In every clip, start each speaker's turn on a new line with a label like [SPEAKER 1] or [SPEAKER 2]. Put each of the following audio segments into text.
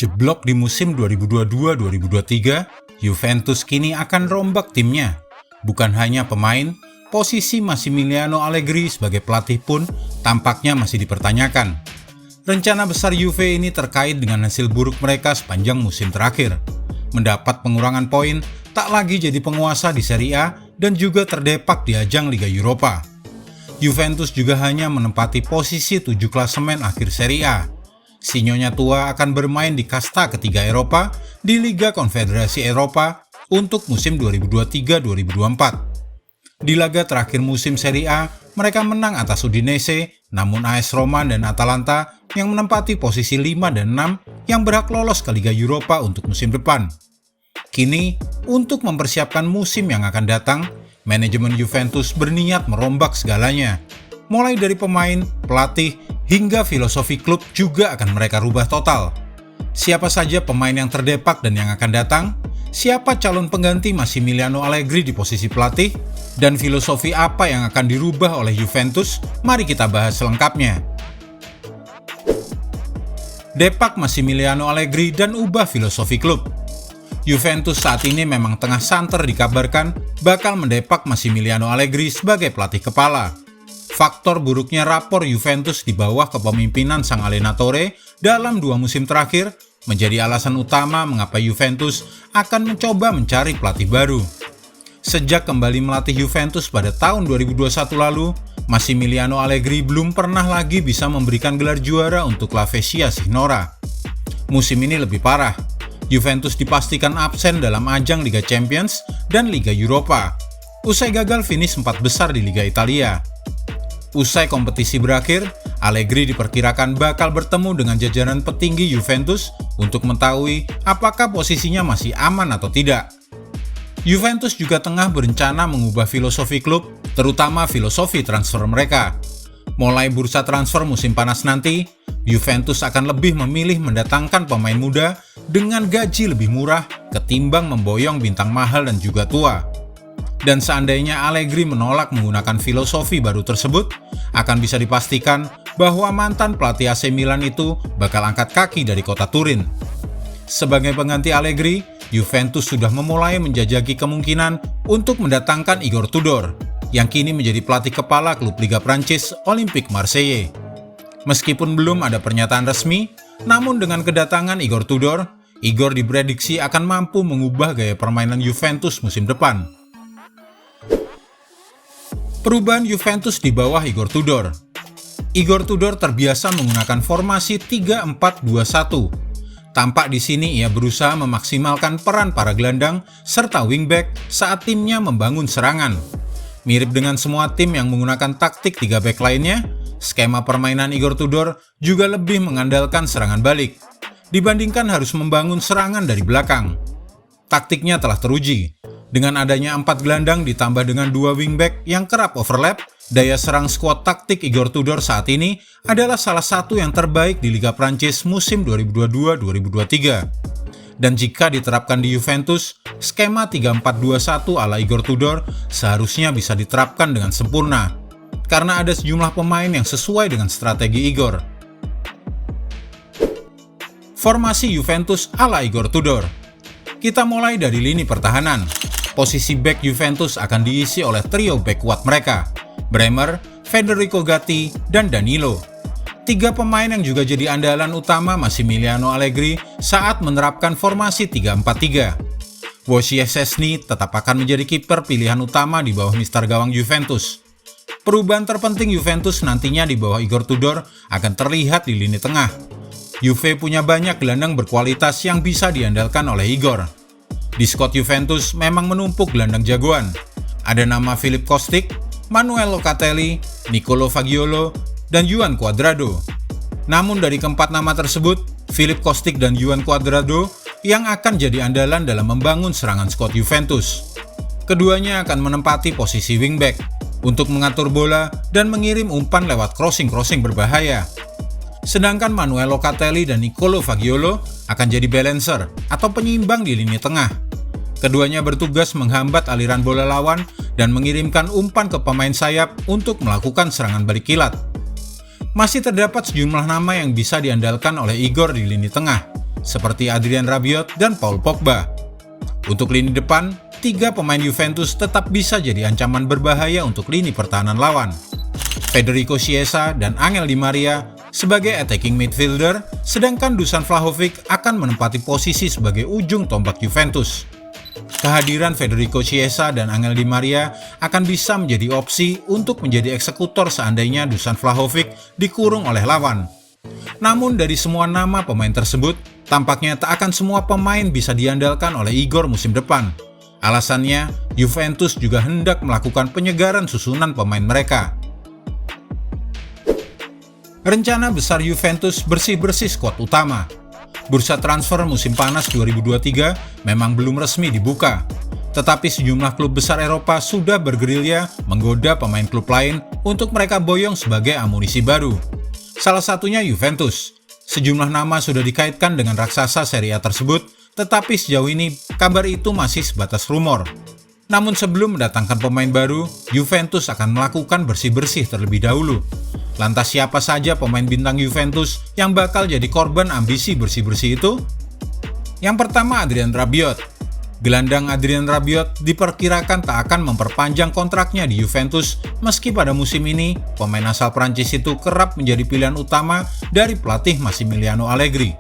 [SPEAKER 1] Jeblok di musim 2022-2023, Juventus kini akan rombak timnya. Bukan hanya pemain, posisi Massimiliano Allegri sebagai pelatih pun tampaknya masih dipertanyakan. Rencana besar Juve ini terkait dengan hasil buruk mereka sepanjang musim terakhir. Mendapat pengurangan poin, tak lagi jadi penguasa di Serie A dan juga terdepak di ajang Liga Eropa. Juventus juga hanya menempati posisi 7 klasemen akhir Serie A. Si Nyonya tua akan bermain di kasta ketiga Eropa di Liga Konfederasi Eropa untuk musim 2023-2024. Di laga terakhir musim Serie A, mereka menang atas Udinese, namun AS Roma dan Atalanta yang menempati posisi 5 dan 6 yang berhak lolos ke Liga Eropa untuk musim depan. Kini, untuk mempersiapkan musim yang akan datang, manajemen Juventus berniat merombak segalanya. Mulai dari pemain, pelatih, hingga filosofi klub juga akan mereka rubah total. Siapa saja pemain yang terdepak dan yang akan datang? Siapa calon pengganti Massimiliano Allegri di posisi pelatih? Dan filosofi apa yang akan dirubah oleh Juventus? Mari kita bahas selengkapnya. Depak Massimiliano Allegri dan ubah filosofi klub. Juventus saat ini memang tengah santer dikabarkan bakal mendepak Massimiliano Allegri sebagai pelatih kepala. Faktor buruknya rapor Juventus di bawah kepemimpinan sang allenatore dalam 2 musim terakhir menjadi alasan utama mengapa Juventus akan mencoba mencari pelatih baru. Sejak kembali melatih Juventus pada tahun 2021 lalu, Massimiliano Allegri belum pernah lagi bisa memberikan gelar juara untuk La Spezia Signora. Musim ini lebih parah. Juventus dipastikan absen dalam ajang Liga Champions dan Liga Eropa, usai gagal finish 4 besar di Liga Italia. Usai kompetisi berakhir, Allegri diperkirakan bakal bertemu dengan jajaran petinggi Juventus untuk mengetahui apakah posisinya masih aman atau tidak. Juventus juga tengah berencana mengubah filosofi klub, terutama filosofi transfer mereka. Mulai bursa transfer musim panas nanti, Juventus akan lebih memilih mendatangkan pemain muda dengan gaji lebih murah ketimbang memboyong bintang mahal dan juga tua. Dan seandainya Allegri menolak menggunakan filosofi baru tersebut, akan bisa dipastikan bahwa mantan pelatih AC Milan itu bakal angkat kaki dari kota Turin. Sebagai pengganti Allegri, Juventus sudah memulai menjajaki kemungkinan untuk mendatangkan Igor Tudor, yang kini menjadi pelatih kepala klub Liga Prancis Olympique Marseille. Meskipun belum ada pernyataan resmi, namun dengan kedatangan Igor Tudor, Igor diprediksi akan mampu mengubah gaya permainan Juventus musim depan. Perubahan Juventus di bawah Igor Tudor. Igor Tudor terbiasa menggunakan formasi 3-4-2-1. Tampak di sini ia berusaha memaksimalkan peran para gelandang serta wingback saat timnya membangun serangan. Mirip dengan semua tim yang menggunakan taktik 3 back lainnya, skema permainan Igor Tudor juga lebih mengandalkan serangan balik, dibandingkan harus membangun serangan dari belakang. Taktiknya telah teruji. Dengan adanya 4 gelandang ditambah dengan 2 wingback yang kerap overlap, daya serang skuad taktik Igor Tudor saat ini adalah salah satu yang terbaik di Liga Prancis musim 2022-2023. Dan jika diterapkan di Juventus, skema 3-4-2-1 ala Igor Tudor seharusnya bisa diterapkan dengan sempurna, karena ada sejumlah pemain yang sesuai dengan strategi Igor. Formasi Juventus ala Igor Tudor. Kita mulai dari lini pertahanan. Posisi back Juventus akan diisi oleh trio back kuat mereka, Bremer, Federico Gatti, dan Danilo. 3 pemain yang juga jadi andalan utama Massimiliano Allegri saat menerapkan formasi 3-4-3. Wojciech Szczesny tetap akan menjadi kiper pilihan utama di bawah mister gawang Juventus. Perubahan terpenting Juventus nantinya di bawah Igor Tudor akan terlihat di lini tengah. Juve punya banyak gelandang berkualitas yang bisa diandalkan oleh Igor. Di skuad Juventus memang menumpuk gelandang jagoan. Ada nama Philippe Kostic, Manuel Locatelli, Nicolo Fagiolo, dan Juan Cuadrado. Namun dari keempat nama tersebut, Philippe Kostic dan Juan Cuadrado yang akan jadi andalan dalam membangun serangan skuad Juventus. Keduanya akan menempati posisi wingback untuk mengatur bola dan mengirim umpan lewat crossing-crossing berbahaya. Sedangkan Manuel Locatelli dan Nicolo Fagiolo akan jadi balancer atau penyeimbang di lini tengah. Keduanya bertugas menghambat aliran bola lawan dan mengirimkan umpan ke pemain sayap untuk melakukan serangan balik kilat. Masih terdapat sejumlah nama yang bisa diandalkan oleh Igor di lini tengah, seperti Adrian Rabiot dan Paul Pogba. Untuk lini depan, 3 pemain Juventus tetap bisa jadi ancaman berbahaya untuk lini pertahanan lawan. Federico Chiesa dan Angel Di Maria sebagai attacking midfielder, sedangkan Dusan Vlahovic akan menempati posisi sebagai ujung tombak Juventus. Kehadiran Federico Chiesa dan Angel Di Maria akan bisa menjadi opsi untuk menjadi eksekutor seandainya Dusan Vlahovic dikurung oleh lawan. Namun dari semua nama pemain tersebut, tampaknya tak akan semua pemain bisa diandalkan oleh Igor musim depan. Alasannya, Juventus juga hendak melakukan penyegaran susunan pemain mereka. Rencana besar Juventus bersih-bersih skuad utama. Bursa transfer musim panas 2023 memang belum resmi dibuka, tetapi sejumlah klub besar Eropa sudah bergerilya menggoda pemain klub lain untuk mereka boyong sebagai amunisi baru. Salah satunya Juventus. Sejumlah nama sudah dikaitkan dengan raksasa Serie A tersebut, tetapi sejauh ini kabar itu masih sebatas rumor. Namun sebelum mendatangkan pemain baru, Juventus akan melakukan bersih-bersih terlebih dahulu. Lantas siapa saja pemain bintang Juventus yang bakal jadi korban ambisi bersih-bersih itu? Yang pertama, Adrian Rabiot. Gelandang Adrian Rabiot diperkirakan tak akan memperpanjang kontraknya di Juventus meski pada musim ini pemain asal Prancis itu kerap menjadi pilihan utama dari pelatih Massimiliano Allegri.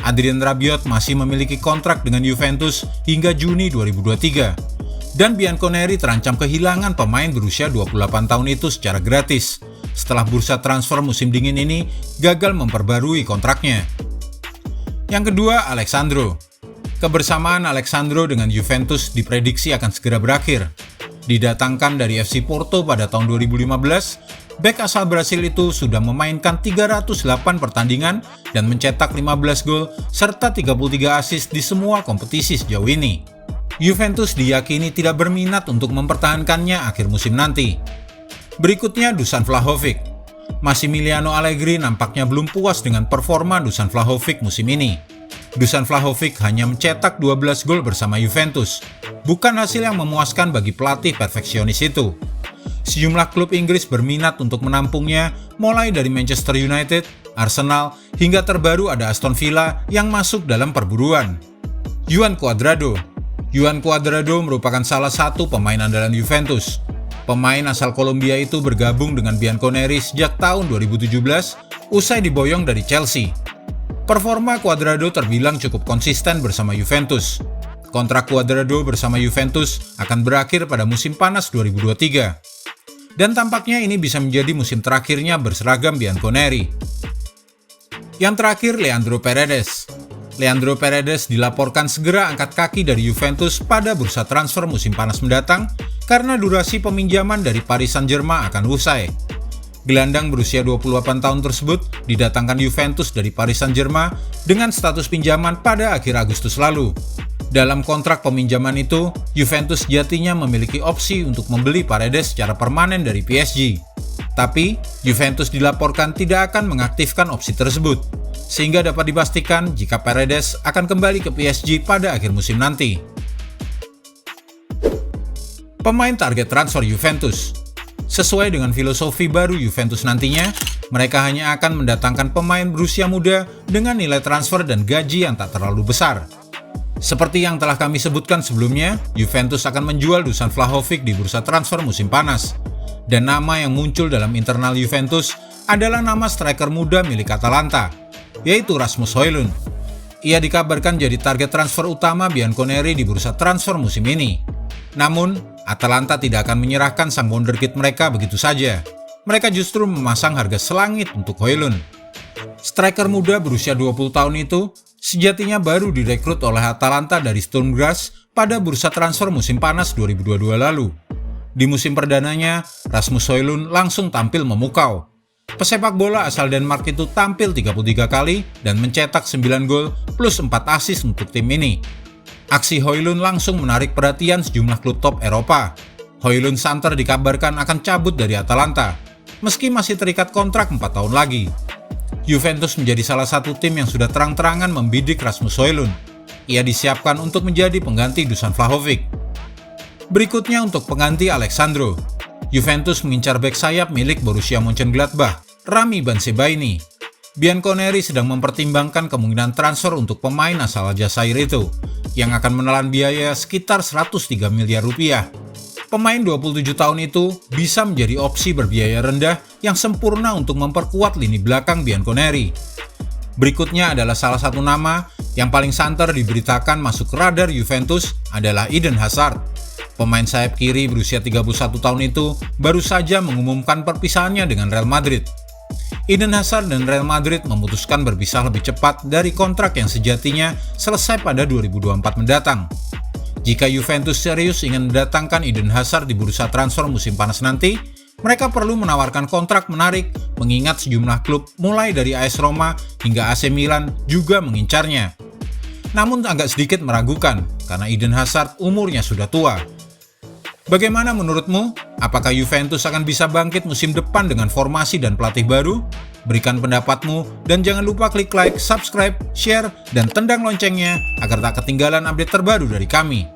[SPEAKER 1] Adrian Rabiot masih memiliki kontrak dengan Juventus hingga Juni 2023. Dan Bianconeri terancam kehilangan pemain berusia 28 tahun itu secara gratis setelah bursa transfer musim dingin ini gagal memperbarui kontraknya. Yang kedua, Alex Sandro. Kebersamaan Alex Sandro dengan Juventus diprediksi akan segera berakhir. Didatangkan dari FC Porto pada tahun 2015, bek asal Brasil itu sudah memainkan 308 pertandingan dan mencetak 15 gol serta 33 assist di semua kompetisi sejauh ini. Juventus diyakini tidak berminat untuk mempertahankannya akhir musim nanti. Berikutnya Dusan Vlahovic. Massimiliano Allegri nampaknya belum puas dengan performa Dusan Vlahovic musim ini. Dusan Vlahovic hanya mencetak 12 gol bersama Juventus. Bukan hasil yang memuaskan bagi pelatih perfeksionis itu. Sejumlah klub Inggris berminat untuk menampungnya, mulai dari Manchester United, Arsenal, hingga terbaru ada Aston Villa yang masuk dalam perburuan. Juan Cuadrado. Juan Cuadrado merupakan salah satu pemain andalan Juventus. Pemain asal Kolombia itu bergabung dengan Bianconeri sejak tahun 2017 usai diboyong dari Chelsea. Performa Cuadrado terbilang cukup konsisten bersama Juventus. Kontrak Cuadrado bersama Juventus akan berakhir pada musim panas 2023. Dan tampaknya ini bisa menjadi musim terakhirnya berseragam Bianconeri. Yang terakhir, Leandro Paredes. Leandro Paredes dilaporkan segera angkat kaki dari Juventus pada bursa transfer musim panas mendatang karena durasi peminjaman dari Paris Saint-Germain akan usai. Gelandang berusia 28 tahun tersebut didatangkan Juventus dari Paris Saint-Germain dengan status pinjaman pada akhir Agustus lalu. Dalam kontrak peminjaman itu, Juventus sejatinya memiliki opsi untuk membeli Paredes secara permanen dari PSG. Tapi, Juventus dilaporkan tidak akan mengaktifkan opsi tersebut, sehingga dapat dipastikan jika Paredes akan kembali ke PSG pada akhir musim nanti. Pemain target transfer Juventus. Sesuai dengan filosofi baru Juventus nantinya, mereka hanya akan mendatangkan pemain berusia muda dengan nilai transfer dan gaji yang tak terlalu besar. Seperti yang telah kami sebutkan sebelumnya, Juventus akan menjual Dusan Vlahovic di bursa transfer musim panas. Dan nama yang muncul dalam internal Juventus adalah nama striker muda milik Atalanta, yaitu Rasmus Højlund. Ia dikabarkan jadi target transfer utama Bianconeri di bursa transfer musim ini. Namun, Atalanta tidak akan menyerahkan sang wonderkid mereka begitu saja. Mereka justru memasang harga selangit untuk Højlund. Striker muda berusia 20 tahun itu sejatinya baru direkrut oleh Atalanta dari Sturm Graz pada bursa transfer musim panas 2022 lalu. Di musim perdananya, Rasmus Højlund langsung tampil memukau. Pesepak bola asal Denmark itu tampil 33 kali dan mencetak 9 gol plus 4 assist untuk tim ini. Aksi Højlund langsung menarik perhatian sejumlah klub top Eropa. Højlund santer dikabarkan akan cabut dari Atalanta, meski masih terikat kontrak 4 tahun lagi. Juventus menjadi salah satu tim yang sudah terang-terangan membidik Rasmus Højlund. Ia disiapkan untuk menjadi pengganti Dusan Vlahovic. Berikutnya untuk pengganti Alex Sandro. Juventus mengincar bek sayap milik Borussia Mönchengladbach. Rami Bensebaini. Bianconeri sedang mempertimbangkan kemungkinan transfer untuk pemain asal Aljazair itu, yang akan menelan biaya sekitar 103 miliar rupiah. Pemain 27 tahun itu bisa menjadi opsi berbiaya rendah yang sempurna untuk memperkuat lini belakang Bianconeri. Berikutnya adalah salah satu nama yang paling santer diberitakan masuk radar Juventus adalah Eden Hazard. Pemain sayap kiri berusia 31 tahun itu baru saja mengumumkan perpisahannya dengan Real Madrid. Eden Hazard dan Real Madrid memutuskan berpisah lebih cepat dari kontrak yang sejatinya selesai pada 2024 mendatang. Jika Juventus serius ingin mendatangkan Eden Hazard di bursa transfer musim panas nanti, mereka perlu menawarkan kontrak menarik mengingat sejumlah klub mulai dari AS Roma hingga AC Milan juga mengincarnya. Namun agak sedikit meragukan karena Eden Hazard umurnya sudah tua. Bagaimana menurutmu? Apakah Juventus akan bisa bangkit musim depan dengan formasi dan pelatih baru? Berikan pendapatmu dan jangan lupa klik like, subscribe, share, dan tendang loncengnya agar tak ketinggalan update terbaru dari kami.